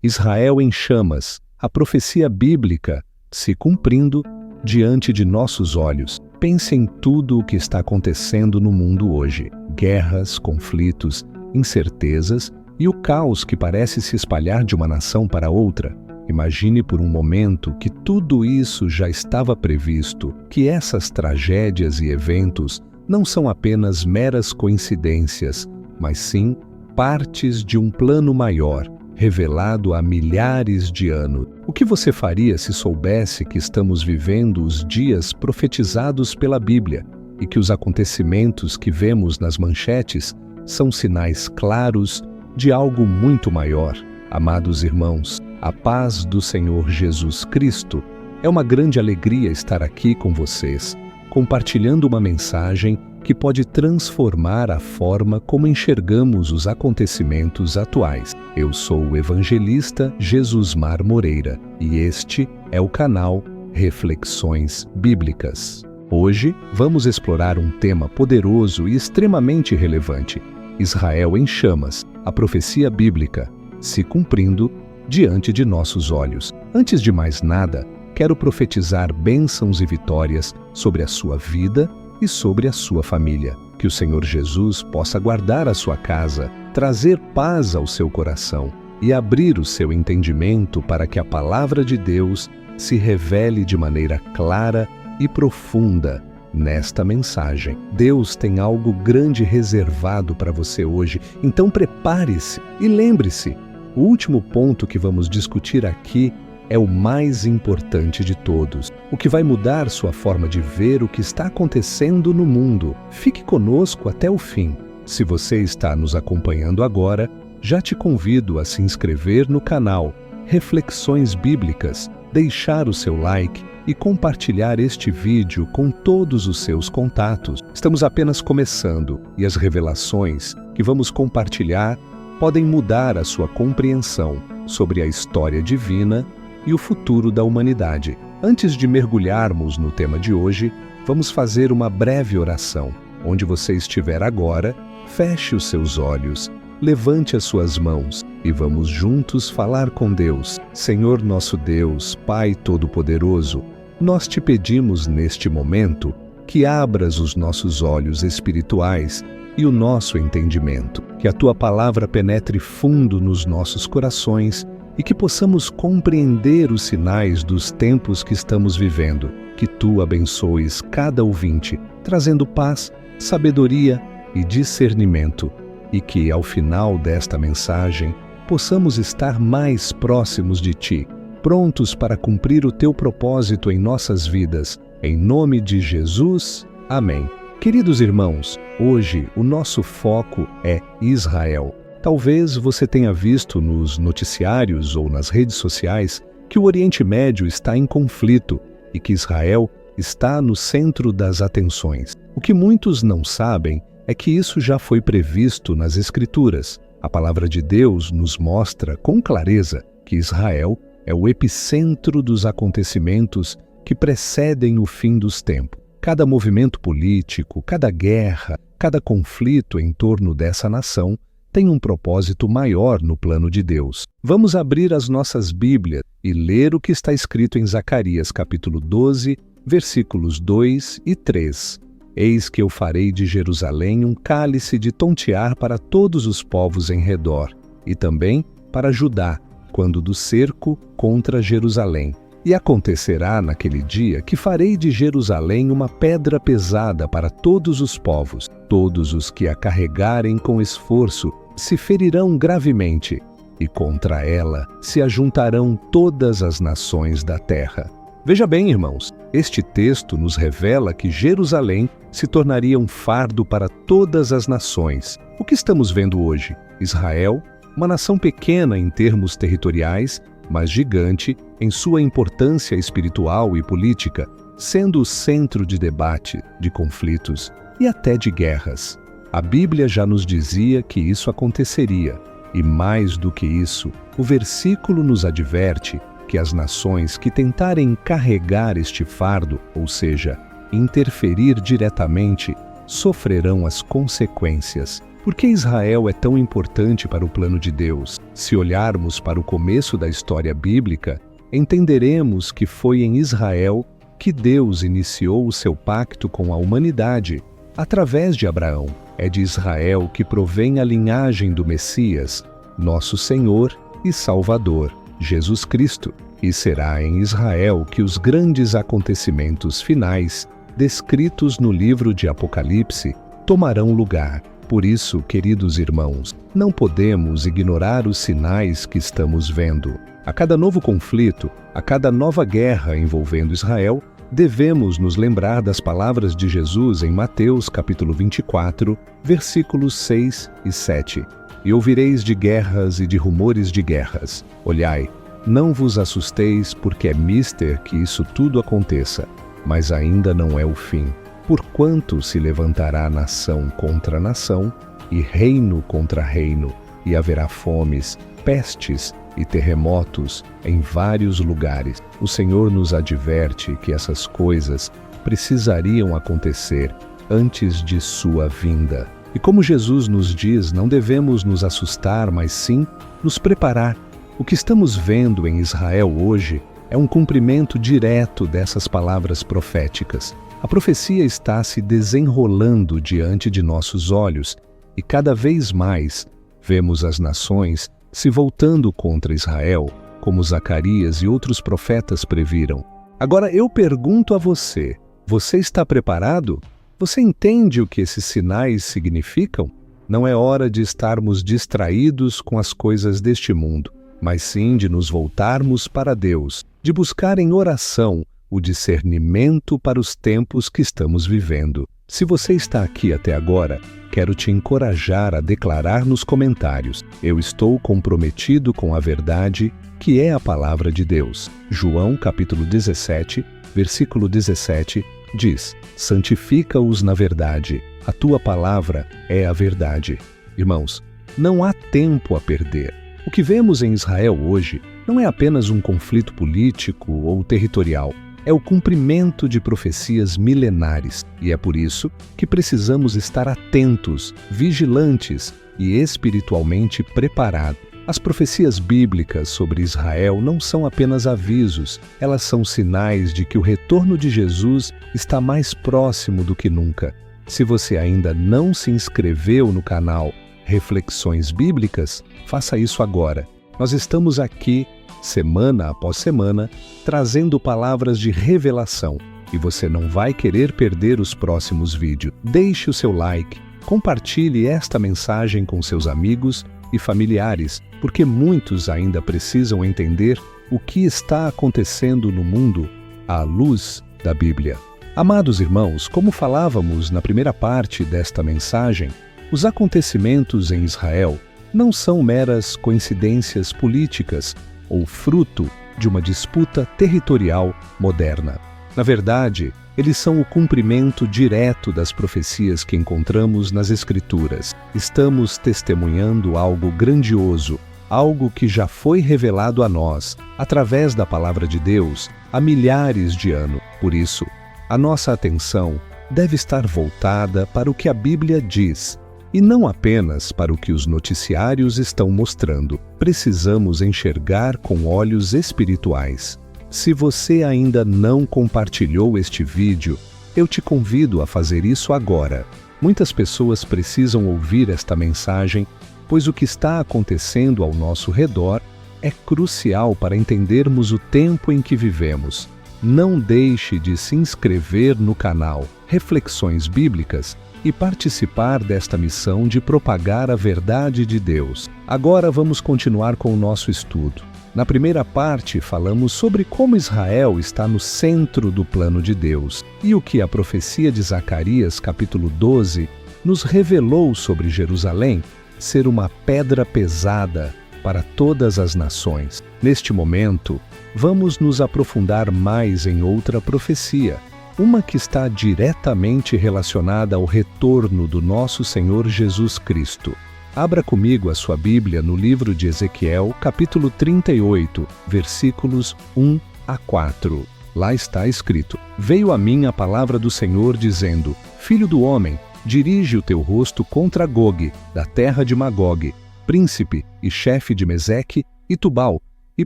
Israel em chamas, a profecia bíblica se cumprindo diante de nossos olhos. Pense em tudo o que está acontecendo no mundo hoje: guerras, conflitos, incertezas e o caos que parece se espalhar de uma nação para outra. Imagine por um momento que tudo isso já estava previsto, que essas tragédias e eventos não são apenas meras coincidências, mas sim partes de um plano maior, revelado há milhares de anos. O que você faria se soubesse que estamos vivendo os dias profetizados pela Bíblia e que os acontecimentos que vemos nas manchetes são sinais claros de algo muito maior? Amados irmãos, a paz do Senhor Jesus Cristo, é uma grande alegria estar aqui com vocês, compartilhando uma mensagem que pode transformar a forma como enxergamos os acontecimentos atuais. Eu sou o evangelista Jesusmar Moreira e este é o canal Reflexões Bíblicas. Hoje vamos explorar um tema poderoso e extremamente relevante: Israel em chamas, a profecia bíblica se cumprindo diante de nossos olhos. Antes de mais nada, quero profetizar bênçãos e vitórias sobre a sua vida e sobre a sua família. Que o Senhor Jesus possa guardar a sua casa, trazer paz ao seu coração e abrir o seu entendimento para que a palavra de Deus se revele de maneira clara e profunda nesta mensagem. Deus tem algo grande reservado para você hoje, então prepare-se e lembre-se: o último ponto que vamos discutir aqui é o mais importante de todos, o que vai mudar sua forma de ver o que está acontecendo no mundo. Fique conosco até o fim. Se você está nos acompanhando agora, já te convido a se inscrever no canal Reflexões Bíblicas, deixar o seu like e compartilhar este vídeo com todos os seus contatos. Estamos apenas começando e as revelações que vamos compartilhar podem mudar a sua compreensão sobre a história divina e o futuro da humanidade. Antes de mergulharmos no tema de hoje, vamos fazer uma breve oração. Onde você estiver agora, feche os seus olhos, levante as suas mãos e vamos juntos falar com Deus. Senhor nosso Deus, Pai Todo-Poderoso, nós te pedimos neste momento que abras os nossos olhos espirituais e o nosso entendimento, que a Tua palavra penetre fundo nos nossos corações e que possamos compreender os sinais dos tempos que estamos vivendo. Que Tu abençoes cada ouvinte, trazendo paz, sabedoria e discernimento, e que, ao final desta mensagem, possamos estar mais próximos de Ti, prontos para cumprir o Teu propósito em nossas vidas. Em nome de Jesus, amém. Queridos irmãos, hoje o nosso foco é Israel. Talvez você tenha visto nos noticiários ou nas redes sociais que o Oriente Médio está em conflito e que Israel está no centro das atenções. O que muitos não sabem é que isso já foi previsto nas Escrituras. A palavra de Deus nos mostra com clareza que Israel é o epicentro dos acontecimentos que precedem o fim dos tempos. Cada movimento político, cada guerra, cada conflito em torno dessa nação tem um propósito maior no plano de Deus. Vamos abrir as nossas Bíblias e ler o que está escrito em Zacarias capítulo 12, versículos 2 e 3. Eis que eu farei de Jerusalém um cálice de tontear para todos os povos em redor, e também para Judá, quando do cerco contra Jerusalém. E acontecerá naquele dia que farei de Jerusalém uma pedra pesada para todos os povos. Todos os que a carregarem com esforço se ferirão gravemente, e contra ela se ajuntarão todas as nações da terra. Veja bem, irmãos, este texto nos revela que Jerusalém se tornaria um fardo para todas as nações. O que estamos vendo hoje? Israel, uma nação pequena em termos territoriais, mas gigante em sua importância espiritual e política, sendo o centro de debate, de conflitos e até de guerras. A Bíblia já nos dizia que isso aconteceria, e mais do que isso, o versículo nos adverte que as nações que tentarem carregar este fardo, ou seja, interferir diretamente, sofrerão as consequências. Por que Israel é tão importante para o plano de Deus? Se olharmos para o começo da história bíblica, entenderemos que foi em Israel que Deus iniciou o seu pacto com a humanidade, através de Abraão. É de Israel que provém a linhagem do Messias, nosso Senhor e Salvador, Jesus Cristo. E será em Israel que os grandes acontecimentos finais, descritos no livro de Apocalipse, tomarão lugar. Por isso, queridos irmãos, não podemos ignorar os sinais que estamos vendo. A cada novo conflito, a cada nova guerra envolvendo Israel, devemos nos lembrar das palavras de Jesus em Mateus capítulo 24, versículos 6 e 7. E ouvireis de guerras e de rumores de guerras. Olhai, não vos assusteis, porque é mister que isso tudo aconteça, mas ainda não é o fim. Porquanto se levantará nação contra nação, e reino contra reino, e haverá fomes, pestes e terremotos em vários lugares. O Senhor nos adverte que essas coisas precisariam acontecer antes de sua vinda. E como Jesus nos diz, não devemos nos assustar, mas sim nos preparar. O que estamos vendo em Israel hoje é um cumprimento direto dessas palavras proféticas. A profecia está se desenrolando diante de nossos olhos e cada vez mais vemos as nações se voltando contra Israel, como Zacarias e outros profetas previram. Agora eu pergunto a você, você está preparado? Você entende o que esses sinais significam? Não é hora de estarmos distraídos com as coisas deste mundo, mas sim de nos voltarmos para Deus, de buscar em oração o discernimento para os tempos que estamos vivendo. Se você está aqui até agora, quero te encorajar a declarar nos comentários: eu estou comprometido com a verdade, que é a palavra de Deus. João capítulo 17, versículo 17, diz: santifica-os na verdade, a tua palavra é a verdade. Irmãos, não há tempo a perder. O que vemos em Israel hoje não é apenas um conflito político ou territorial, é o cumprimento de profecias milenares, e é por isso que precisamos estar atentos, vigilantes e espiritualmente preparados. As profecias bíblicas sobre Israel não são apenas avisos, elas são sinais de que o retorno de Jesus está mais próximo do que nunca. Se você ainda não se inscreveu no canal Reflexões Bíblicas, faça isso agora. Nós estamos aqui, semana após semana, trazendo palavras de revelação, e você não vai querer perder os próximos vídeos. Deixe o seu like, compartilhe esta mensagem com seus amigos e familiares, porque muitos ainda precisam entender o que está acontecendo no mundo à luz da Bíblia. Amados irmãos, como falávamos na primeira parte desta mensagem, os acontecimentos em Israel não são meras coincidências políticas ou fruto de uma disputa territorial moderna. Na verdade, eles são o cumprimento direto das profecias que encontramos nas Escrituras. Estamos testemunhando algo grandioso, algo que já foi revelado a nós, através da Palavra de Deus, há milhares de anos. Por isso, a nossa atenção deve estar voltada para o que a Bíblia diz, e não apenas para o que os noticiários estão mostrando. Precisamos enxergar com olhos espirituais. Se você ainda não compartilhou este vídeo, eu te convido a fazer isso agora. Muitas pessoas precisam ouvir esta mensagem, pois o que está acontecendo ao nosso redor é crucial para entendermos o tempo em que vivemos. Não deixe de se inscrever no canal Reflexões Bíblicas e participar desta missão de propagar a verdade de Deus. Agora vamos continuar com o nosso estudo. Na primeira parte, falamos sobre como Israel está no centro do plano de Deus e o que a profecia de Zacarias, capítulo 12, nos revelou sobre Jerusalém ser uma pedra pesada para todas as nações. Neste momento, vamos nos aprofundar mais em outra profecia, uma que está diretamente relacionada ao retorno do nosso Senhor Jesus Cristo. Abra comigo a sua Bíblia no livro de Ezequiel, capítulo 38, versículos 1 a 4. Lá está escrito: Veio a mim a palavra do Senhor, dizendo: Filho do homem, dirige o teu rosto contra Gogue, da terra de Magogue, príncipe e chefe de Meseque e Tubal, e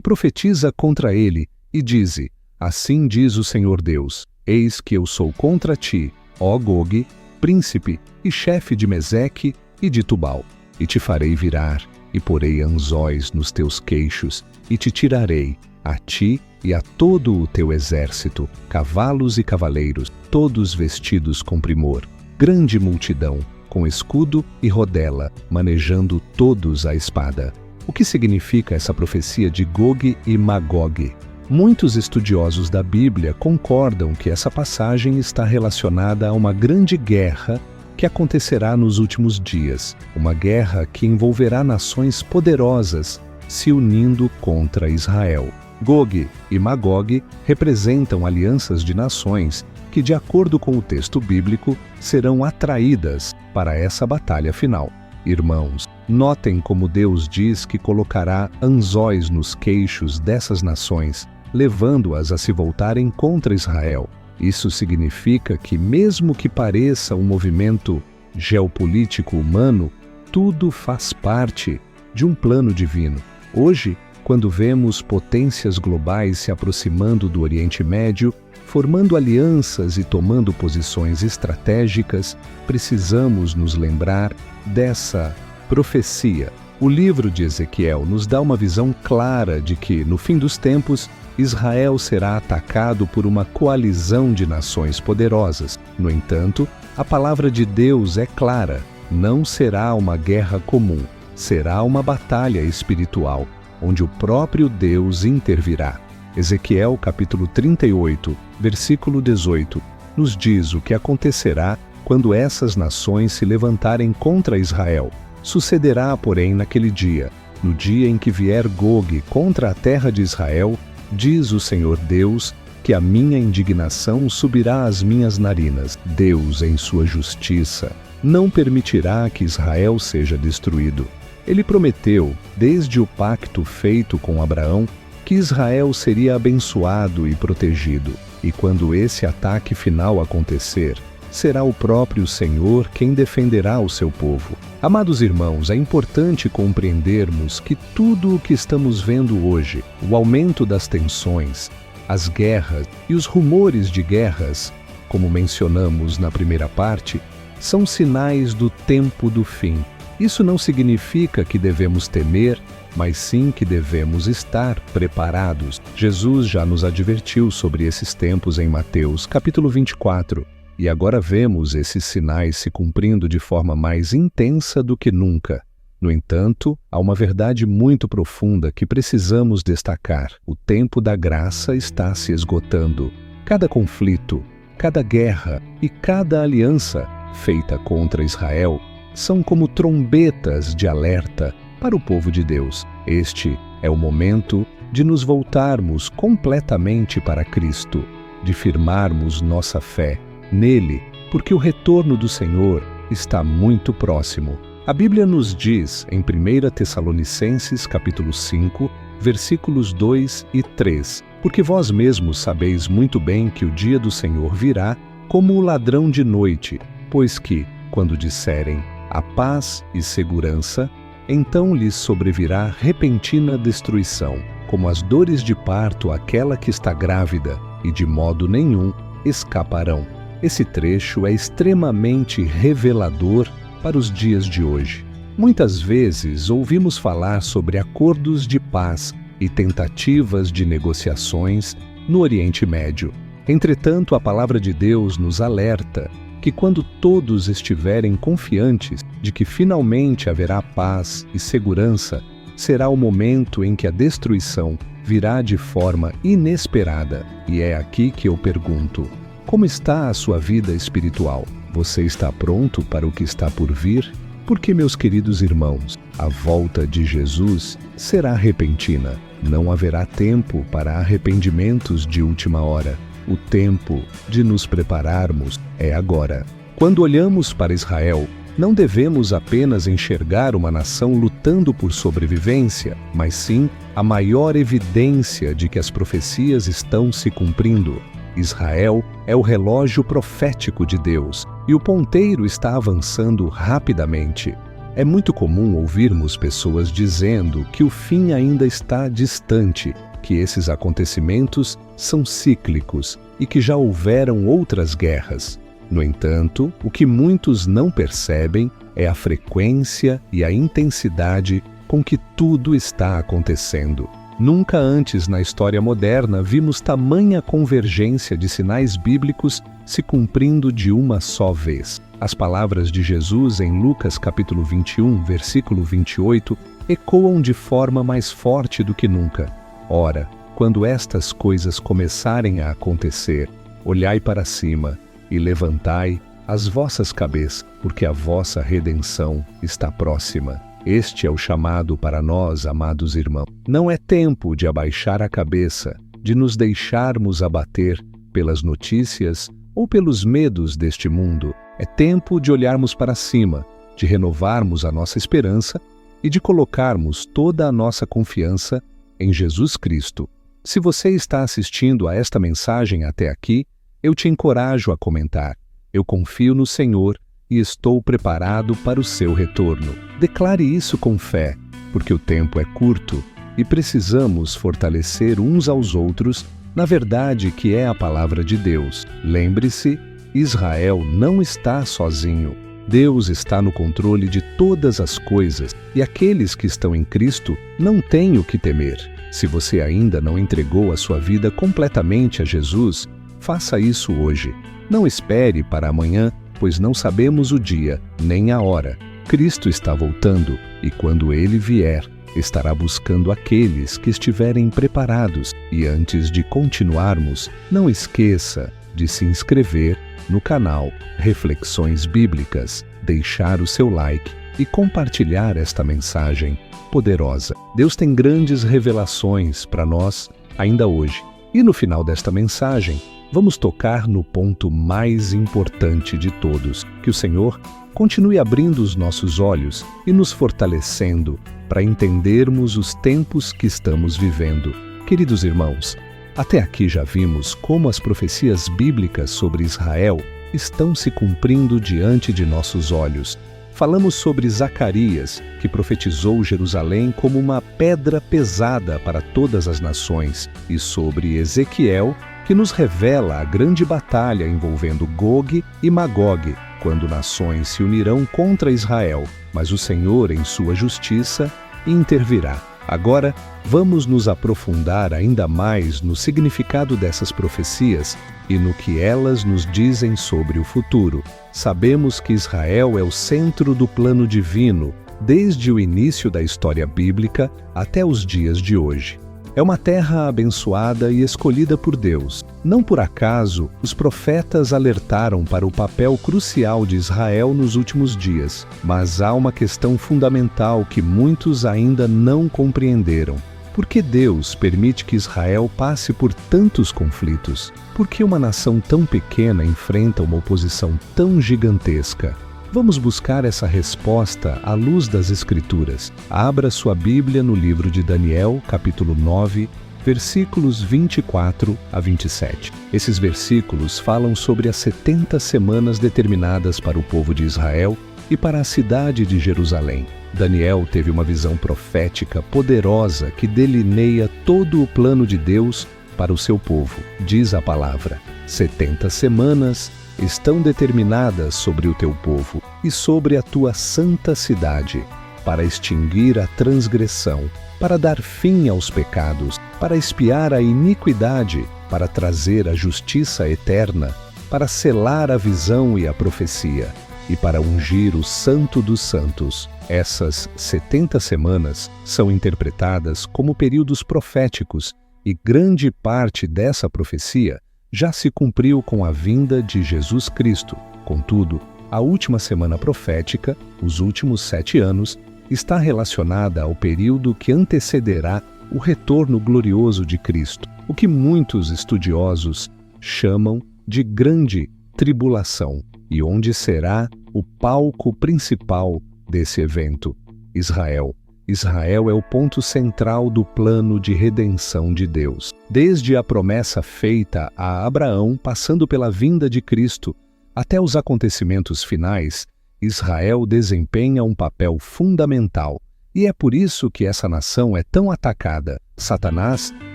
profetiza contra ele, e dize: Assim diz o Senhor Deus: Eis que eu sou contra ti, ó Gogue, príncipe e chefe de Meseque e de Tubal, e te farei virar, e porei anzóis nos teus queixos, e te tirarei, a ti e a todo o teu exército, cavalos e cavaleiros, todos vestidos com primor, grande multidão, com escudo e rodela, manejando todos a espada. O que significa essa profecia de Gogue e Magogue? Muitos estudiosos da Bíblia concordam que essa passagem está relacionada a uma grande guerra que acontecerá nos últimos dias, uma guerra que envolverá nações poderosas se unindo contra Israel. Gogue e Magogue representam alianças de nações que, de acordo com o texto bíblico, serão atraídas para essa batalha final. Irmãos, notem como Deus diz que colocará anzóis nos queixos dessas nações, levando-as a se voltarem contra Israel. Isso significa que, mesmo que pareça um movimento geopolítico humano, tudo faz parte de um plano divino. Hoje, quando vemos potências globais se aproximando do Oriente Médio, formando alianças e tomando posições estratégicas, precisamos nos lembrar dessa profecia. O livro de Ezequiel nos dá uma visão clara de que, no fim dos tempos, Israel será atacado por uma coalizão de nações poderosas. No entanto, a palavra de Deus é clara: não será uma guerra comum, será uma batalha espiritual, onde o próprio Deus intervirá. Ezequiel capítulo 38, versículo 18, nos diz o que acontecerá quando essas nações se levantarem contra Israel. Sucederá, porém, naquele dia, no dia em que vier Gogue contra a terra de Israel, diz o Senhor Deus, que a minha indignação subirá às minhas narinas. Deus, em sua justiça, não permitirá que Israel seja destruído. Ele prometeu, desde o pacto feito com Abraão, que Israel seria abençoado e protegido. E quando esse ataque final acontecer, será o próprio Senhor quem defenderá o seu povo. Amados irmãos, é importante compreendermos que tudo o que estamos vendo hoje, o aumento das tensões, as guerras e os rumores de guerras, como mencionamos na primeira parte, são sinais do tempo do fim. Isso não significa que devemos temer, mas sim que devemos estar preparados. Jesus já nos advertiu sobre esses tempos em Mateus, capítulo 24, e agora vemos esses sinais se cumprindo de forma mais intensa do que nunca. No entanto, há uma verdade muito profunda que precisamos destacar. O tempo da graça está se esgotando. Cada conflito, cada guerra e cada aliança feita contra Israel são como trombetas de alerta para o povo de Deus. Este é o momento de nos voltarmos completamente para Cristo, de firmarmos nossa fé nele, porque o retorno do Senhor está muito próximo. A Bíblia nos diz em 1 Tessalonicenses capítulo 5, versículos 2 e 3, porque vós mesmos sabeis muito bem que o dia do Senhor virá como o ladrão de noite, pois que, quando disserem a paz e segurança, então lhes sobrevirá repentina destruição, como as dores de parto àquela que está grávida, e de modo nenhum escaparão. Esse trecho é extremamente revelador para os dias de hoje. Muitas vezes ouvimos falar sobre acordos de paz e tentativas de negociações no Oriente Médio. Entretanto, a palavra de Deus nos alerta que quando todos estiverem confiantes de que finalmente haverá paz e segurança, será o momento em que a destruição virá de forma inesperada. E é aqui que eu pergunto: como está a sua vida espiritual? Você está pronto para o que está por vir? Porque, meus queridos irmãos, a volta de Jesus será repentina. Não haverá tempo para arrependimentos de última hora. O tempo de nos prepararmos é agora. Quando olhamos para Israel, não devemos apenas enxergar uma nação lutando por sobrevivência, mas sim a maior evidência de que as profecias estão se cumprindo. Israel é o relógio profético de Deus e o ponteiro está avançando rapidamente. É muito comum ouvirmos pessoas dizendo que o fim ainda está distante, que esses acontecimentos são cíclicos e que já houveram outras guerras. No entanto, o que muitos não percebem é a frequência e a intensidade com que tudo está acontecendo. Nunca antes na história moderna vimos tamanha convergência de sinais bíblicos se cumprindo de uma só vez. As palavras de Jesus em Lucas capítulo 21, versículo 28, ecoam de forma mais forte do que nunca. Ora, quando estas coisas começarem a acontecer, olhai para cima e levantai as vossas cabeças, porque a vossa redenção está próxima. Este é o chamado para nós, amados irmãos. Não é tempo de abaixar a cabeça, de nos deixarmos abater pelas notícias ou pelos medos deste mundo. É tempo de olharmos para cima, de renovarmos a nossa esperança e de colocarmos toda a nossa confiança em Jesus Cristo. Se você está assistindo a esta mensagem até aqui, eu te encorajo a comentar. Eu confio no Senhor e estou preparado para o seu retorno. Declare isso com fé, porque o tempo é curto e precisamos fortalecer uns aos outros na verdade que é a palavra de Deus. Lembre-se, Israel não está sozinho. Deus está no controle de todas as coisas e aqueles que estão em Cristo não têm o que temer. Se você ainda não entregou a sua vida completamente a Jesus, faça isso hoje. Não espere para amanhã, pois não sabemos o dia nem a hora. Cristo está voltando e quando Ele vier, estará buscando aqueles que estiverem preparados. E antes de continuarmos, não esqueça de se inscrever no canal Reflexões Bíblicas, deixar o seu like e compartilhar esta mensagem poderosa. Deus tem grandes revelações para nós ainda hoje. E no final desta mensagem, vamos tocar no ponto mais importante de todos, que o Senhor continue abrindo os nossos olhos e nos fortalecendo para entendermos os tempos que estamos vivendo. Queridos irmãos, até aqui já vimos como as profecias bíblicas sobre Israel estão se cumprindo diante de nossos olhos. Falamos sobre Zacarias, que profetizou Jerusalém como uma pedra pesada para todas as nações, e sobre Ezequiel, que nos revela a grande batalha envolvendo Gog e Magog, quando nações se unirão contra Israel, mas o Senhor, em sua justiça, intervirá. Agora, vamos nos aprofundar ainda mais no significado dessas profecias e no que elas nos dizem sobre o futuro. Sabemos que Israel é o centro do plano divino, desde o início da história bíblica até os dias de hoje. É uma terra abençoada e escolhida por Deus. Não por acaso, os profetas alertaram para o papel crucial de Israel nos últimos dias. Mas há uma questão fundamental que muitos ainda não compreenderam. Por que Deus permite que Israel passe por tantos conflitos? Por que uma nação tão pequena enfrenta uma oposição tão gigantesca? Vamos buscar essa resposta à luz das Escrituras. Abra sua Bíblia no livro de Daniel, capítulo 9, versículos 24 a 27. Esses versículos falam sobre as 70 semanas determinadas para o povo de Israel e para a cidade de Jerusalém. Daniel teve uma visão profética poderosa que delineia todo o plano de Deus para o seu povo. Diz a palavra: 70 semanas estão determinadas sobre o teu povo e sobre a tua santa cidade, para extinguir a transgressão, para dar fim aos pecados, para expiar a iniquidade, para trazer a justiça eterna, para selar a visão e a profecia, e para ungir o Santo dos Santos. Essas 70 semanas são interpretadas como períodos proféticos, e grande parte dessa profecia já se cumpriu com a vinda de Jesus Cristo. Contudo, a última semana profética, os últimos 7 anos, está relacionada ao período que antecederá o retorno glorioso de Cristo, o que muitos estudiosos chamam de Grande Tribulação, e onde será o palco principal desse evento, Israel. Israel é o ponto central do plano de redenção de Deus. Desde a promessa feita a Abraão, passando pela vinda de Cristo, até os acontecimentos finais, Israel desempenha um papel fundamental. E é por isso que essa nação é tão atacada. Satanás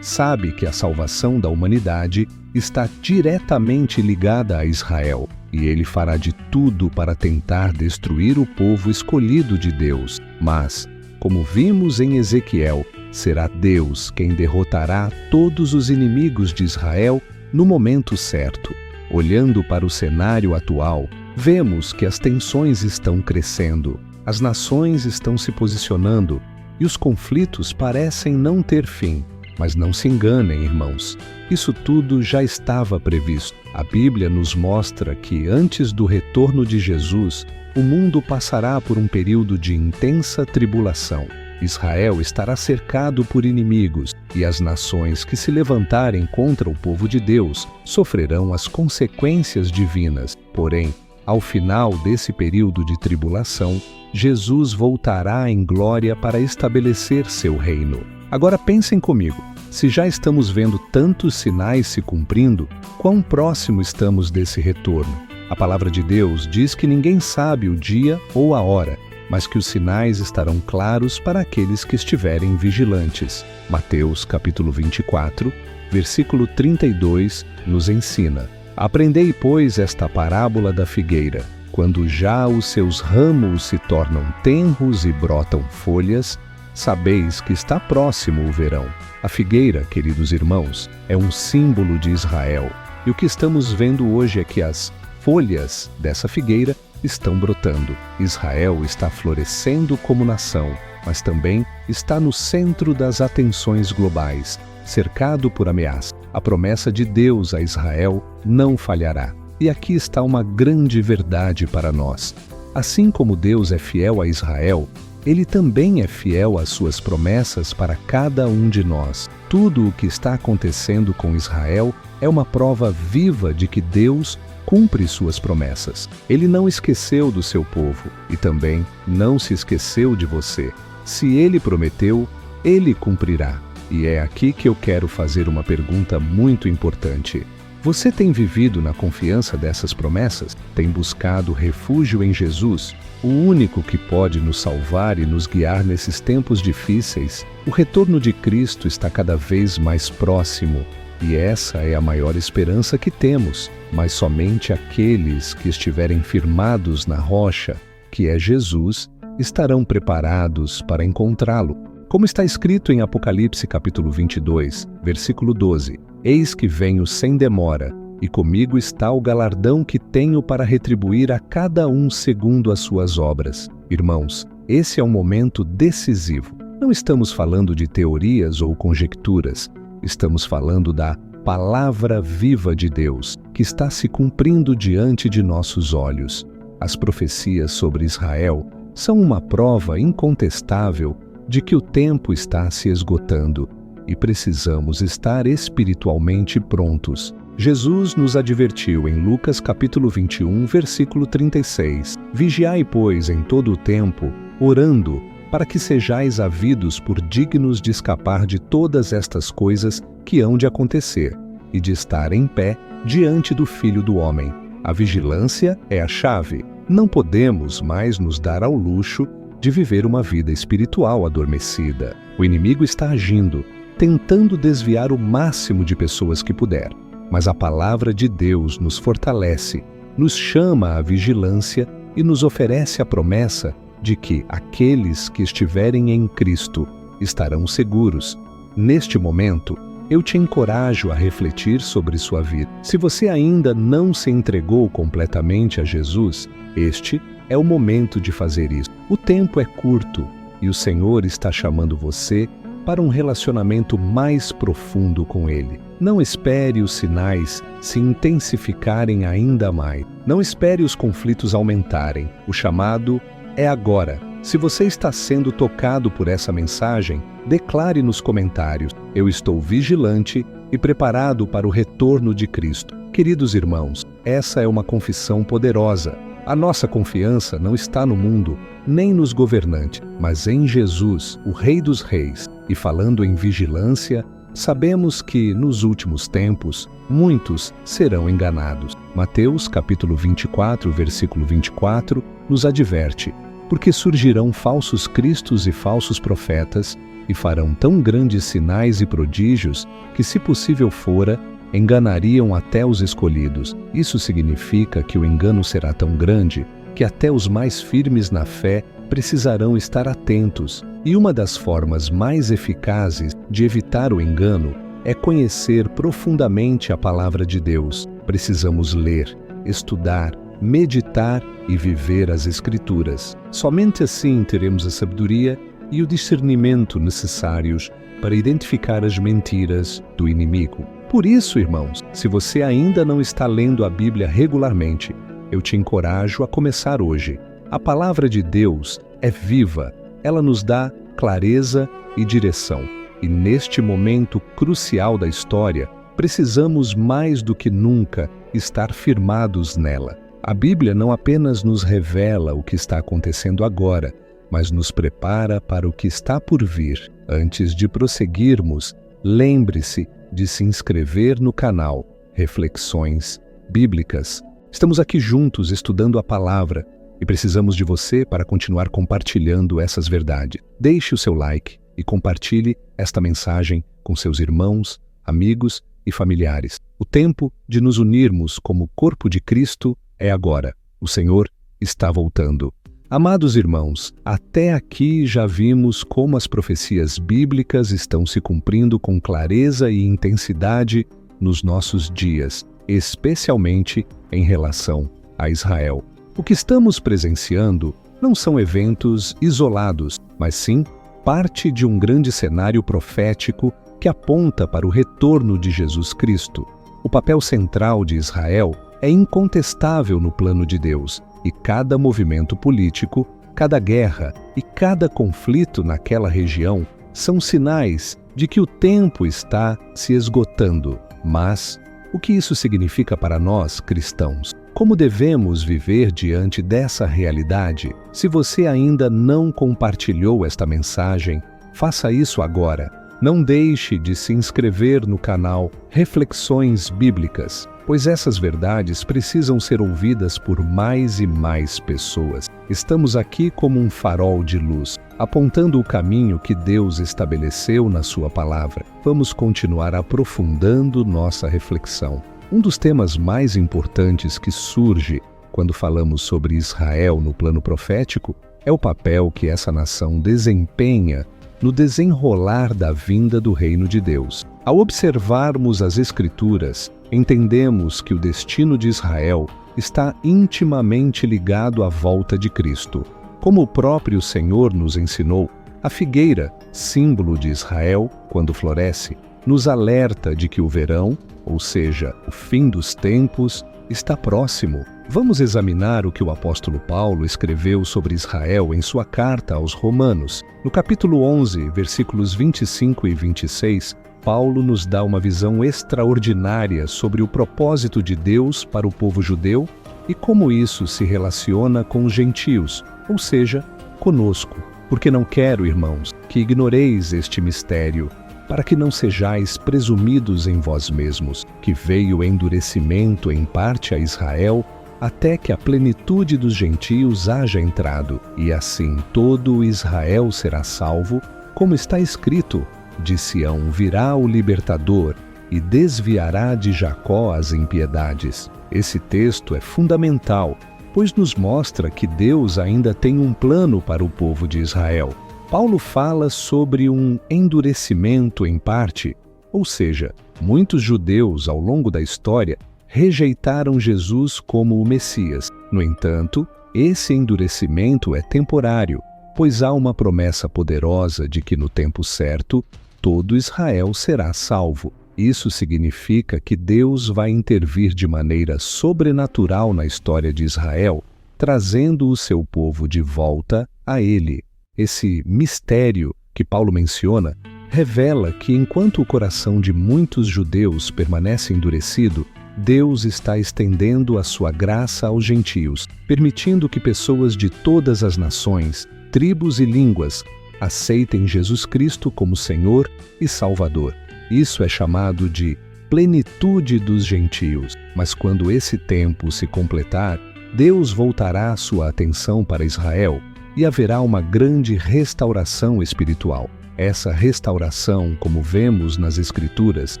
sabe que a salvação da humanidade está diretamente ligada a Israel, e ele fará de tudo para tentar destruir o povo escolhido de Deus. Mas, como vimos em Ezequiel, será Deus quem derrotará todos os inimigos de Israel no momento certo. Olhando para o cenário atual, vemos que as tensões estão crescendo, as nações estão se posicionando e os conflitos parecem não ter fim. Mas não se enganem, irmãos, isso tudo já estava previsto. A Bíblia nos mostra que antes do retorno de Jesus, o mundo passará por um período de intensa tribulação. Israel estará cercado por inimigos, e as nações que se levantarem contra o povo de Deus sofrerão as consequências divinas. Porém, ao final desse período de tribulação, Jesus voltará em glória para estabelecer seu reino. Agora pensem comigo, se já estamos vendo tantos sinais se cumprindo, quão próximo estamos desse retorno? A palavra de Deus diz que ninguém sabe o dia ou a hora, mas que os sinais estarão claros para aqueles que estiverem vigilantes. Mateus capítulo 24, versículo 32, nos ensina: Aprendei, pois, esta parábola da figueira. Quando já os seus ramos se tornam tenros e brotam folhas, sabeis que está próximo o verão. A figueira, queridos irmãos, é um símbolo de Israel. E o que estamos vendo hoje é que as folhas dessa figueira estão brotando. Israel está florescendo como nação, mas também está no centro das atenções globais, cercado por ameaça. A promessa de Deus a Israel não falhará. E aqui está uma grande verdade para nós. Assim como Deus é fiel a Israel, Ele também é fiel às suas promessas para cada um de nós. Tudo o que está acontecendo com Israel é uma prova viva de que Deus cumpre suas promessas. Ele não esqueceu do seu povo e também não se esqueceu de você. Se Ele prometeu, Ele cumprirá. E é aqui que eu quero fazer uma pergunta muito importante. Você tem vivido na confiança dessas promessas? Tem buscado refúgio em Jesus, o único que pode nos salvar e nos guiar nesses tempos difíceis? O retorno de Cristo está cada vez mais próximo, e essa é a maior esperança que temos. Mas somente aqueles que estiverem firmados na rocha, que é Jesus, estarão preparados para encontrá-lo. Como está escrito em Apocalipse capítulo 22, versículo 12, Eis que venho sem demora, e comigo está o galardão que tenho para retribuir a cada um segundo as suas obras. Irmãos, esse é um momento decisivo. Não estamos falando de teorias ou conjecturas, estamos falando da palavra viva de Deus, que está se cumprindo diante de nossos olhos. As profecias sobre Israel são uma prova incontestável de que o tempo está se esgotando e precisamos estar espiritualmente prontos. Jesus nos advertiu em Lucas capítulo 21, versículo 36. Vigiai, pois, em todo o tempo, orando, para que sejais havidos por dignos de escapar de todas estas coisas que hão de acontecer, e de estar em pé diante do Filho do Homem. A vigilância é a chave. Não podemos mais nos dar ao luxo de viver uma vida espiritual adormecida. O inimigo está agindo, tentando desviar o máximo de pessoas que puder. Mas a palavra de Deus nos fortalece, nos chama à vigilância e nos oferece a promessa de que aqueles que estiverem em Cristo estarão seguros. Neste momento, eu te encorajo a refletir sobre sua vida. Se você ainda não se entregou completamente a Jesus, este é o momento de fazer isso. O tempo é curto e o Senhor está chamando você para um relacionamento mais profundo com Ele. Não espere os sinais se intensificarem ainda mais. Não espere os conflitos aumentarem. O chamado é agora. Se você está sendo tocado por essa mensagem, declare nos comentários: eu estou vigilante e preparado para o retorno de Cristo. Queridos irmãos, essa é uma confissão poderosa. A nossa confiança não está no mundo, nem nos governantes, mas em Jesus, o Rei dos Reis. E falando em vigilância, sabemos que, nos últimos tempos, muitos serão enganados. Mateus, capítulo 24, versículo 24, nos adverte: porque surgirão falsos cristos e falsos profetas, e farão tão grandes sinais e prodígios, que, se possível fora, enganariam até os escolhidos. Isso significa que o engano será tão grande que até os mais firmes na fé precisarão estar atentos. E uma das formas mais eficazes de evitar o engano é conhecer profundamente a palavra de Deus. Precisamos ler, estudar, meditar e viver as Escrituras. Somente assim teremos a sabedoria e o discernimento necessários para identificar as mentiras do inimigo. Por isso, irmãos, se você ainda não está lendo a Bíblia regularmente, eu te encorajo a começar hoje. A palavra de Deus é viva, ela nos dá clareza e direção. E neste momento crucial da história, precisamos mais do que nunca estar firmados nela. A Bíblia não apenas nos revela o que está acontecendo agora, mas nos prepara para o que está por vir. Antes de prosseguirmos, lembre-se de se inscrever no canal Reflexões Bíblicas. Estamos aqui juntos estudando a palavra e precisamos de você para continuar compartilhando essas verdades. Deixe o seu like e compartilhe esta mensagem com seus irmãos, amigos e familiares. O tempo de nos unirmos como corpo de Cristo é agora. O Senhor está voltando. Amados irmãos, até aqui já vimos como as profecias bíblicas estão se cumprindo com clareza e intensidade nos nossos dias, especialmente em relação a Israel. O que estamos presenciando não são eventos isolados, mas sim parte de um grande cenário profético que aponta para o retorno de Jesus Cristo. O papel central de Israel é incontestável no plano de Deus, e cada movimento político, cada guerra e cada conflito naquela região são sinais de que o tempo está se esgotando. Mas o que isso significa para nós, cristãos? Como devemos viver diante dessa realidade? Se você ainda não compartilhou esta mensagem, faça isso agora. Não deixe de se inscrever no canal Reflexões Bíblicas, pois essas verdades precisam ser ouvidas por mais e mais pessoas. Estamos aqui como um farol de luz, apontando o caminho que Deus estabeleceu na sua palavra. Vamos continuar aprofundando nossa reflexão. Um dos temas mais importantes que surge quando falamos sobre Israel no plano profético é o papel que essa nação desempenha no desenrolar da vinda do reino de Deus. Ao observarmos as Escrituras, entendemos que o destino de Israel está intimamente ligado à volta de Cristo. Como o próprio Senhor nos ensinou, a figueira, símbolo de Israel, quando floresce, nos alerta de que o verão, ou seja, o fim dos tempos, está próximo. Vamos examinar o que o apóstolo Paulo escreveu sobre Israel em sua carta aos Romanos. No capítulo 11, versículos 25 e 26, Paulo nos dá uma visão extraordinária sobre o propósito de Deus para o povo judeu e como isso se relaciona com os gentios, ou seja, conosco. Porque não quero, irmãos, que ignoreis este mistério, para que não sejais presumidos em vós mesmos, que veio endurecimento em parte a Israel, até que a plenitude dos gentios haja entrado, e assim todo o Israel será salvo, como está escrito: de Sião virá o libertador, e desviará de Jacó as impiedades. Esse texto é fundamental, pois nos mostra que Deus ainda tem um plano para o povo de Israel. Paulo fala sobre um endurecimento em parte, ou seja, muitos judeus ao longo da história rejeitaram Jesus como o Messias. No entanto, esse endurecimento é temporário, pois há uma promessa poderosa de que no tempo certo, todo Israel será salvo. Isso significa que Deus vai intervir de maneira sobrenatural na história de Israel, trazendo o seu povo de volta a Ele. Esse mistério que Paulo menciona revela que enquanto o coração de muitos judeus permanece endurecido, Deus está estendendo a sua graça aos gentios, permitindo que pessoas de todas as nações, tribos e línguas aceitem Jesus Cristo como Senhor e Salvador. Isso é chamado de plenitude dos gentios. Mas quando esse tempo se completar, Deus voltará a sua atenção para Israel e haverá uma grande restauração espiritual. Essa restauração, como vemos nas Escrituras,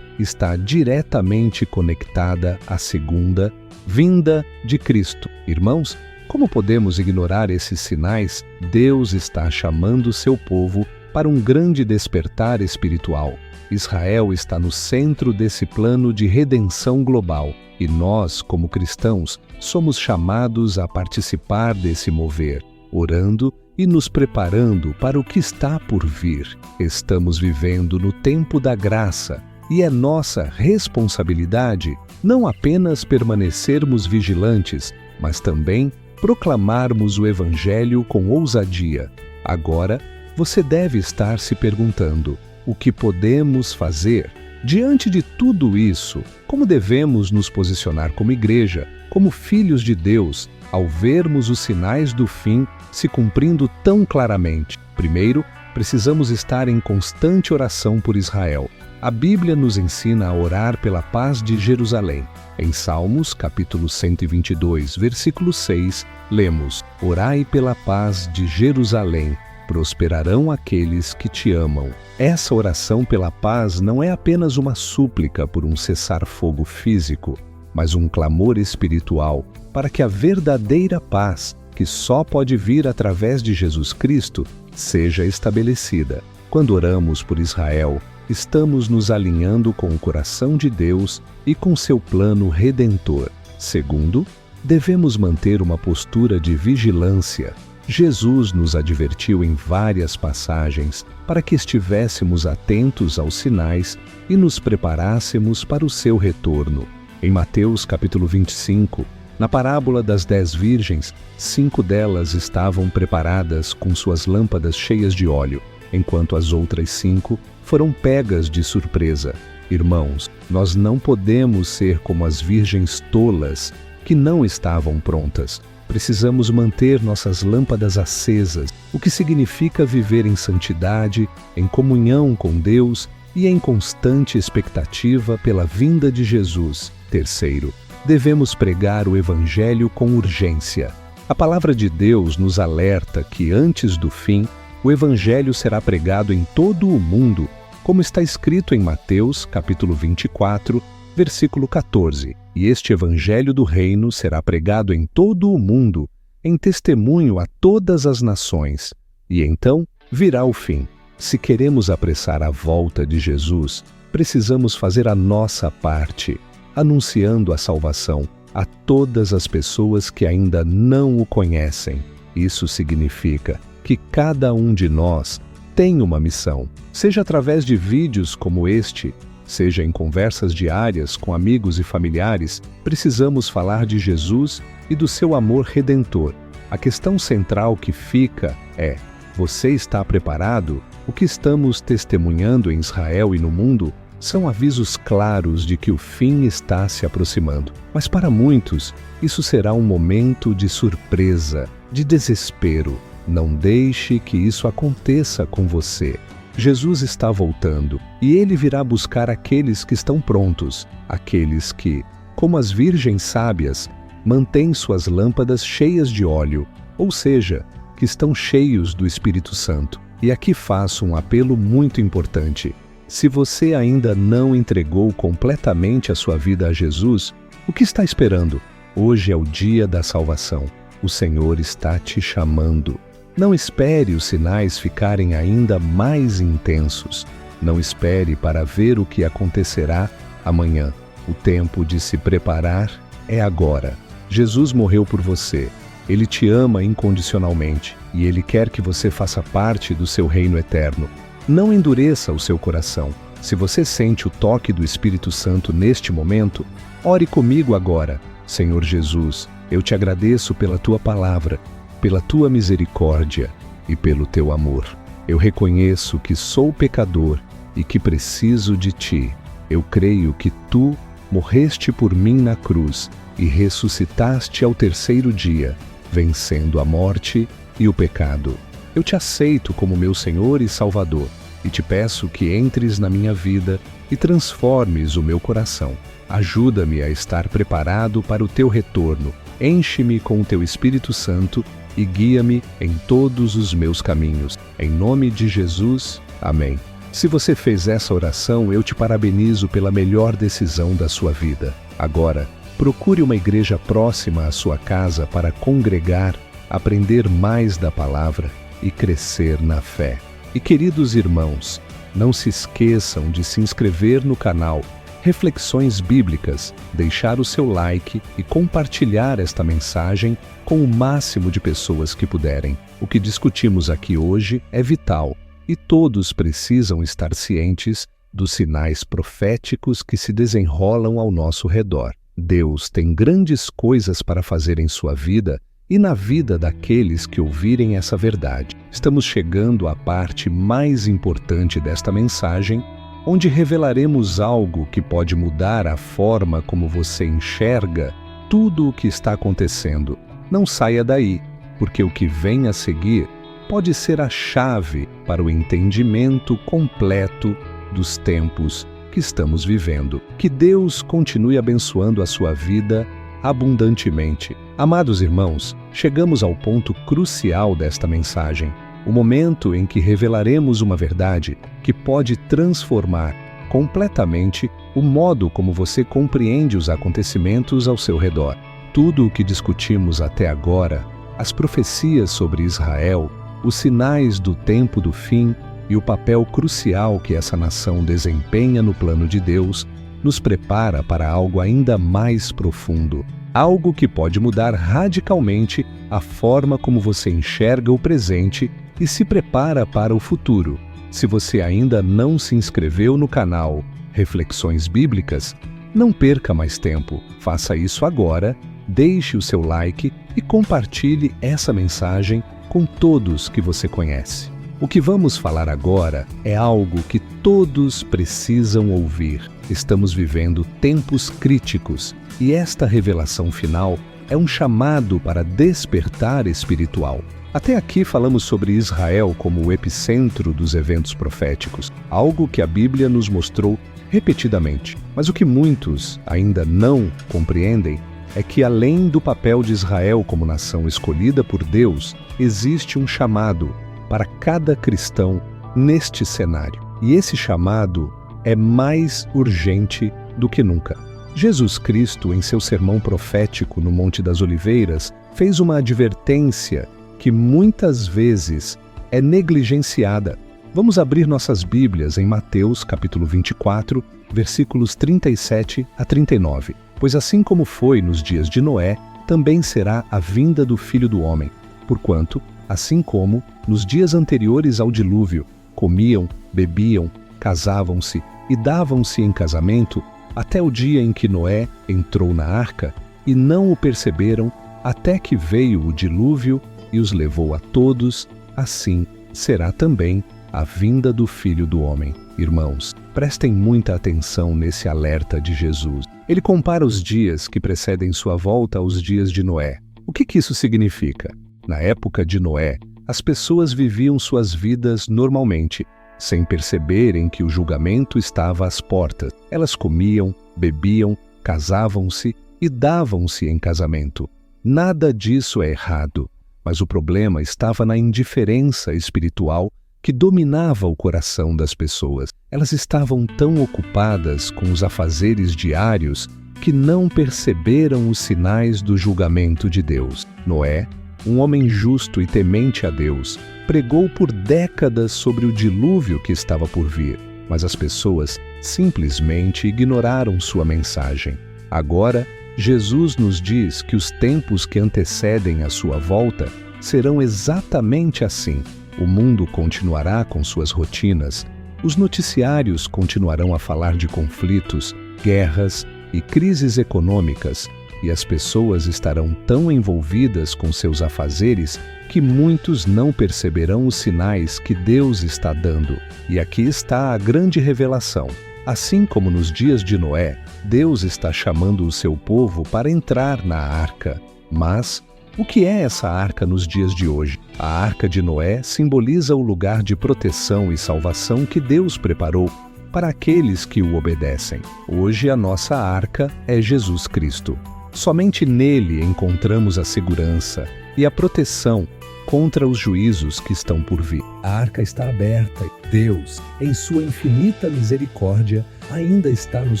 está diretamente conectada à segunda vinda de Cristo. Irmãos, como podemos ignorar esses sinais? Deus está chamando seu povo para um grande despertar espiritual. Israel está no centro desse plano de redenção global e nós, como cristãos, somos chamados a participar desse mover, orando e nos preparando para o que está por vir. Estamos vivendo no tempo da graça e é nossa responsabilidade não apenas permanecermos vigilantes, mas também proclamarmos o Evangelho com ousadia. Agora, você deve estar se perguntando: o que podemos fazer? Diante de tudo isso, como devemos nos posicionar como igreja, como filhos de Deus, ao vermos os sinais do fim se cumprindo tão claramente? Primeiro, precisamos estar em constante oração por Israel. A Bíblia nos ensina a orar pela paz de Jerusalém. Em Salmos, capítulo 122, versículo 6, lemos: Orai pela paz de Jerusalém, prosperarão aqueles que te amam. Essa oração pela paz não é apenas uma súplica por um cessar-fogo físico, mas um clamor espiritual para que a verdadeira paz, que só pode vir através de Jesus Cristo, seja estabelecida. Quando oramos por Israel, estamos nos alinhando com o coração de Deus e com seu plano redentor. Segundo, devemos manter uma postura de vigilância. Jesus nos advertiu em várias passagens para que estivéssemos atentos aos sinais e nos preparássemos para o seu retorno. Em Mateus capítulo 25, na parábola das 10 virgens, 5 delas estavam preparadas com suas lâmpadas cheias de óleo, enquanto as outras 5 foram pegas de surpresa. Irmãos, nós não podemos ser como as virgens tolas que não estavam prontas. Precisamos manter nossas lâmpadas acesas, o que significa viver em santidade, em comunhão com Deus e em constante expectativa pela vinda de Jesus. Terceiro, devemos pregar o Evangelho com urgência. A palavra de Deus nos alerta que antes do fim, o Evangelho será pregado em todo o mundo, como está escrito em Mateus, capítulo 24, versículo 14. E este Evangelho do Reino será pregado em todo o mundo, em testemunho a todas as nações. E então virá o fim. Se queremos apressar a volta de Jesus, precisamos fazer a nossa parte, anunciando a salvação a todas as pessoas que ainda não o conhecem. Isso significa que cada um de nós tem uma missão, seja através de vídeos como este, seja em conversas diárias com amigos e familiares. Precisamos falar de Jesus e do seu amor redentor. A questão central que fica é: você está preparado? O que estamos testemunhando em Israel e no mundo são avisos claros de que o fim está se aproximando. Mas para muitos, isso será um momento de surpresa, de desespero. Não deixe que isso aconteça com você. Jesus está voltando e ele virá buscar aqueles que estão prontos, aqueles que, como as virgens sábias, mantêm suas lâmpadas cheias de óleo, ou seja, que estão cheios do Espírito Santo. E aqui faço um apelo muito importante. Se você ainda não entregou completamente a sua vida a Jesus, o que está esperando? Hoje é o dia da salvação. O Senhor está te chamando. Não espere os sinais ficarem ainda mais intensos. Não espere para ver o que acontecerá amanhã. O tempo de se preparar é agora. Jesus morreu por você. Ele te ama incondicionalmente e Ele quer que você faça parte do seu reino eterno. Não endureça o seu coração. Se você sente o toque do Espírito Santo neste momento, ore comigo agora. Senhor Jesus, eu te agradeço pela Tua palavra, pela Tua misericórdia e pelo Teu amor. Eu reconheço que sou pecador e que preciso de Ti. Eu creio que Tu morreste por mim na cruz e ressuscitaste ao terceiro dia, vencendo a morte e o pecado. Eu te aceito como meu Senhor e Salvador e te peço que entres na minha vida e transformes o meu coração. Ajuda-me a estar preparado para o teu retorno. Enche-me com o teu Espírito Santo e guia-me em todos os meus caminhos. Em nome de Jesus, amém. Se você fez essa oração, eu te parabenizo pela melhor decisão da sua vida. Agora, procure uma igreja próxima à sua casa para congregar, aprender mais da palavra e crescer na fé. E queridos irmãos, não se esqueçam de se inscrever no canal Reflexões Bíblicas, deixar o seu like e compartilhar esta mensagem com o máximo de pessoas que puderem. O que discutimos aqui hoje é vital e todos precisam estar cientes dos sinais proféticos que se desenrolam ao nosso redor. Deus tem grandes coisas para fazer em sua vida e na vida daqueles que ouvirem essa verdade. Estamos chegando à parte mais importante desta mensagem, onde revelaremos algo que pode mudar a forma como você enxerga tudo o que está acontecendo. Não saia daí, porque o que vem a seguir pode ser a chave para o entendimento completo dos tempos que estamos vivendo. Que Deus continue abençoando a sua vida abundantemente. Amados irmãos, chegamos ao ponto crucial desta mensagem. O momento em que revelaremos uma verdade que pode transformar completamente o modo como você compreende os acontecimentos ao seu redor. Tudo o que discutimos até agora, as profecias sobre Israel, os sinais do tempo do fim e o papel crucial que essa nação desempenha no plano de Deus, nos prepara para algo ainda mais profundo. Algo que pode mudar radicalmente a forma como você enxerga o presente e se prepara para o futuro. Se você ainda não se inscreveu no canal Reflexões Bíblicas, não perca mais tempo. Faça isso agora, deixe o seu like e compartilhe essa mensagem com todos que você conhece. O que vamos falar agora é algo que todos precisam ouvir. Estamos vivendo tempos críticos e esta revelação final é um chamado para despertar espiritual. Até aqui falamos sobre Israel como o epicentro dos eventos proféticos, algo que a Bíblia nos mostrou repetidamente. Mas o que muitos ainda não compreendem é que, além do papel de Israel como nação escolhida por Deus, existe um chamado para cada cristão neste cenário. E esse chamado é mais urgente do que nunca. Jesus Cristo, em seu sermão profético no Monte das Oliveiras, fez uma advertência que muitas vezes é negligenciada. Vamos abrir nossas Bíblias em Mateus capítulo 24, versículos 37 a 39. Pois assim como foi nos dias de Noé, também será a vinda do Filho do Homem. Porquanto, assim como nos dias anteriores ao dilúvio, comiam, bebiam, casavam-se e davam-se em casamento, até o dia em que Noé entrou na arca, e não o perceberam, até que veio o dilúvio e os levou a todos, assim será também a vinda do Filho do Homem. Irmãos, prestem muita atenção nesse alerta de Jesus. Ele compara os dias que precedem sua volta aos dias de Noé. O que isso significa? Na época de Noé, as pessoas viviam suas vidas normalmente, sem perceberem que o julgamento estava às portas. Elas comiam, bebiam, casavam-se e davam-se em casamento. Nada disso é errado, mas o problema estava na indiferença espiritual que dominava o coração das pessoas. Elas estavam tão ocupadas com os afazeres diários que não perceberam os sinais do julgamento de Deus. Noé, um homem justo e temente a Deus, pregou por décadas sobre o dilúvio que estava por vir, mas as pessoas simplesmente ignoraram sua mensagem. Agora, Jesus nos diz que os tempos que antecedem a sua volta serão exatamente assim. O mundo continuará com suas rotinas, os noticiários continuarão a falar de conflitos, guerras e crises econômicas, e as pessoas estarão tão envolvidas com seus afazeres que muitos não perceberão os sinais que Deus está dando. E aqui está a grande revelação. Assim como nos dias de Noé, Deus está chamando o seu povo para entrar na arca. Mas o que é essa arca nos dias de hoje? A arca de Noé simboliza o lugar de proteção e salvação que Deus preparou para aqueles que o obedecem. Hoje a nossa arca é Jesus Cristo. Somente nele encontramos a segurança e a proteção contra os juízos que estão por vir. A arca está aberta e Deus, em sua infinita misericórdia, ainda está nos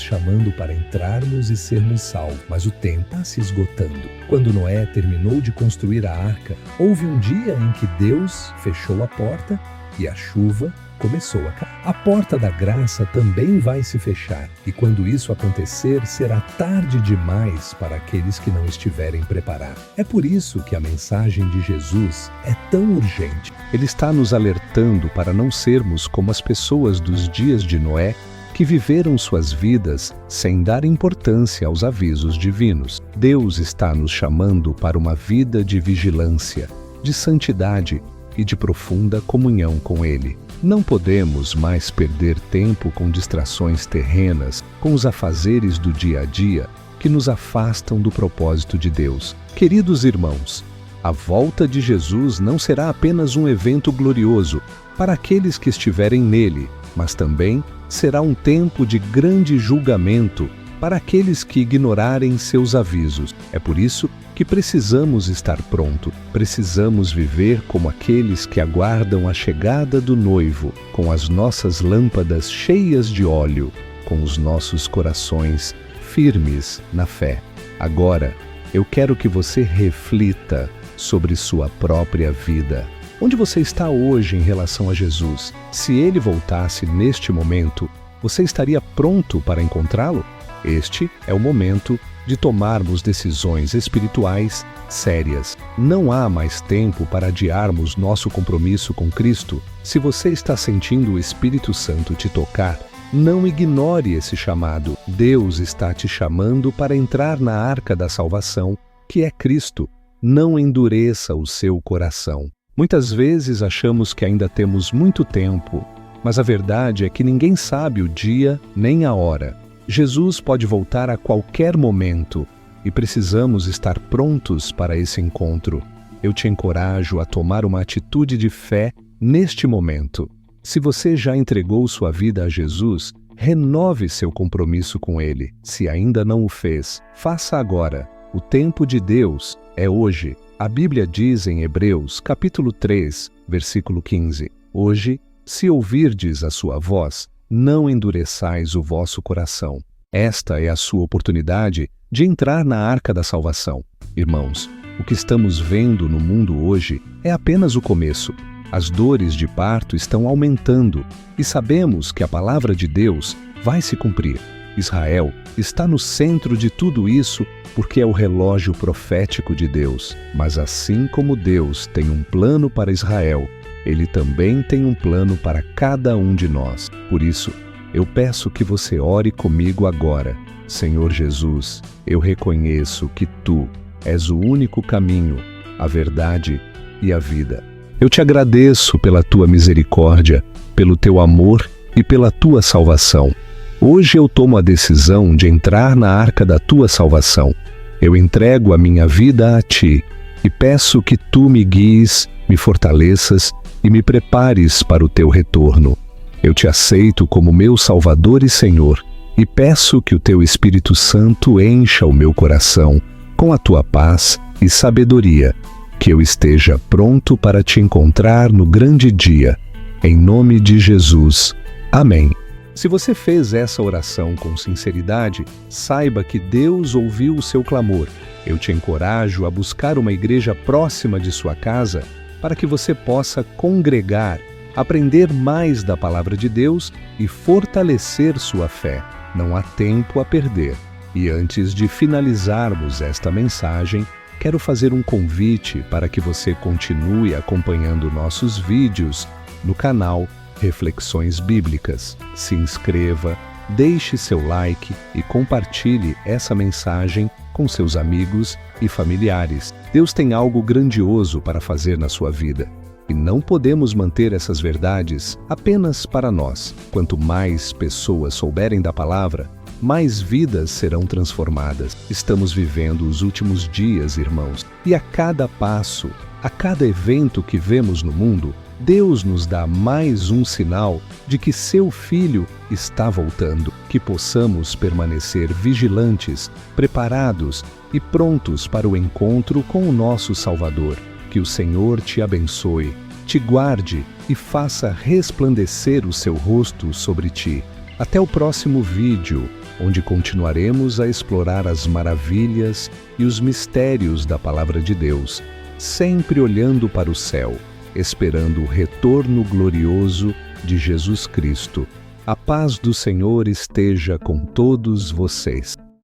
chamando para entrarmos e sermos salvos. Mas o tempo está se esgotando. Quando Noé terminou de construir a arca, houve um dia em que Deus fechou a porta e a chuva começou a cair. A porta da graça também vai se fechar, e quando isso acontecer, será tarde demais para aqueles que não estiverem preparados. É por isso que a mensagem de Jesus é tão urgente. Ele está nos alertando para não sermos como as pessoas dos dias de Noé, que viveram suas vidas sem dar importância aos avisos divinos. Deus está nos chamando para uma vida de vigilância, de santidade e de profunda comunhão com Ele. Não podemos mais perder tempo com distrações terrenas, com os afazeres do dia a dia que nos afastam do propósito de Deus. Queridos irmãos, a volta de Jesus não será apenas um evento glorioso para aqueles que estiverem nele, mas também será um tempo de grande julgamento para aqueles que ignorarem seus avisos. É por isso que precisamos estar prontos. Precisamos viver como aqueles que aguardam a chegada do noivo, com as nossas lâmpadas cheias de óleo, com os nossos corações firmes na fé. Agora, eu quero que você reflita sobre sua própria vida. Onde você está hoje em relação a Jesus? Se ele voltasse neste momento, você estaria pronto para encontrá-lo? Este é o momento de tomarmos decisões espirituais sérias. Não há mais tempo para adiarmos nosso compromisso com Cristo. Se você está sentindo o Espírito Santo te tocar, não ignore esse chamado. Deus está te chamando para entrar na arca da salvação, que é Cristo. Não endureça o seu coração. Muitas vezes achamos que ainda temos muito tempo, mas a verdade é que ninguém sabe o dia nem a hora. Jesus pode voltar a qualquer momento e precisamos estar prontos para esse encontro. Eu te encorajo a tomar uma atitude de fé neste momento. Se você já entregou sua vida a Jesus, renove seu compromisso com Ele. Se ainda não o fez, faça agora. O tempo de Deus é hoje. A Bíblia diz em Hebreus, capítulo 3, versículo 15: Hoje, se ouvirdes a sua voz, não endureçais o vosso coração. Esta é a sua oportunidade de entrar na arca da salvação. Irmãos, o que estamos vendo no mundo hoje é apenas o começo. As dores de parto estão aumentando e sabemos que a palavra de Deus vai se cumprir. Israel está no centro de tudo isso porque é o relógio profético de Deus. Mas assim como Deus tem um plano para Israel, Ele também tem um plano para cada um de nós. Por isso, eu peço que você ore comigo agora. Senhor Jesus, eu reconheço que Tu és o único caminho, a verdade e a vida. Eu te agradeço pela Tua misericórdia, pelo Teu amor e pela Tua salvação. Hoje eu tomo a decisão de entrar na arca da Tua salvação. Eu entrego a minha vida a Ti e peço que Tu me guies, me fortaleças e me prepares para o Teu retorno. Eu te aceito como meu Salvador e Senhor e peço que o Teu Espírito Santo encha o meu coração com a Tua paz e sabedoria, que eu esteja pronto para Te encontrar no grande dia. Em nome de Jesus. Amém. Se você fez essa oração com sinceridade, saiba que Deus ouviu o seu clamor. Eu te encorajo a buscar uma igreja próxima de sua casa para que você possa congregar, aprender mais da palavra de Deus e fortalecer sua fé. Não há tempo a perder. E antes de finalizarmos esta mensagem, quero fazer um convite para que você continue acompanhando nossos vídeos no canal Reflexões Bíblicas. Se inscreva, deixe seu like e compartilhe essa mensagem com seus amigos e familiares. Deus tem algo grandioso para fazer na sua vida. E não podemos manter essas verdades apenas para nós. Quanto mais pessoas souberem da palavra, mais vidas serão transformadas. Estamos vivendo os últimos dias, irmãos, e a cada passo, a cada evento que vemos no mundo, Deus nos dá mais um sinal de que seu Filho está voltando. Que possamos permanecer vigilantes, preparados e prontos para o encontro com o nosso Salvador. Que o Senhor te abençoe, te guarde e faça resplandecer o seu rosto sobre ti. Até o próximo vídeo, onde continuaremos a explorar as maravilhas e os mistérios da Palavra de Deus, sempre olhando para o céu, esperando o retorno glorioso de Jesus Cristo. A paz do Senhor esteja com todos vocês.